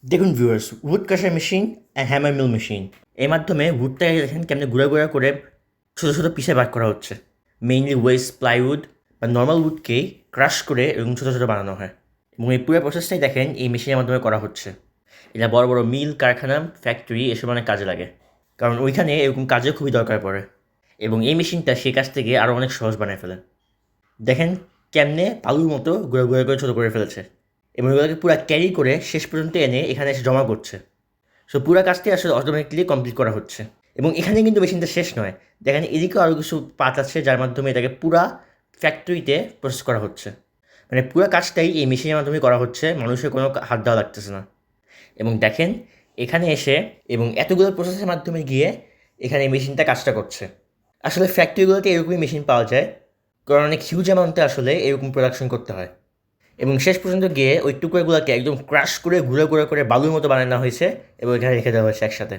দেখুন viewers, wood cutter machine and hammer mill machine এর মাধ্যমে উডটাকে দেখেন কেমনি গুঁড়া গুঁড়া করে ছোটো ছোটো পিসে ভাগ করা হচ্ছে। মেইনলি ওয়েস্ট প্লাইউড বা নর্মাল উডকেই ক্রাশ করে এরকম ছোটো ছোটো বানানো হয় এবং এই পুরো প্রসেসটাই দেখেন এই মেশিনের মাধ্যমে করা হচ্ছে। এটা বড় বড় মিল, কারখানা, ফ্যাক্টরি এসব অনেক কাজে লাগে, কারণ ওইখানে এরকম কাজে খুবই দরকার পড়ে এবং এই মেশিনটা সেই কাজ থেকে আরও অনেক সহজ বানিয়ে ফেলে। দেখেন কেমনে বালুর মতো গুঁড়া গুঁড়া করে ছোটো করে ফেলেছে এবং এগুলোকে পুরো ক্যারি করে শেষ পর্যন্ত এনে এখানে এসে জমা করছে। সো পুরো কাজটি আসলে অটোমেটিকলি কমপ্লিট করা হচ্ছে এবং এখানে কিন্তু মেশিনটা শেষ নয়। দেখেন এদিকেও আরও কিছু পার্ট আছে যার মাধ্যমে এটাকে পুরা ফ্যাক্টরিতে প্রসেস করা হচ্ছে। মানে পুরো কাজটাই এই মেশিনের মাধ্যমে করা হচ্ছে, মানুষের কোনো হাত দেওয়া লাগতেছে না। এবং দেখেন এখানে এসে এবং এতগুলো প্রসেসের মাধ্যমে গিয়ে এখানে এই মেশিনটা কাজটা করছে। আসলে ফ্যাক্টরিগুলোতে এরকমই মেশিন পাওয়া যায়, কারণ অনেক হিউজ অ্যামাউন্টে আসলে এরকম প্রোডাকশন করতে হয় এবং শেষ পর্যন্ত গিয়ে ওই টুকরোগুলোকে একদম ক্রাশ করে গুঁড়ো গুঁড়ো করে বালুর মতো বানানো হয়েছে এবং এখানে রেখে দেওয়া হয়েছে একসাথে।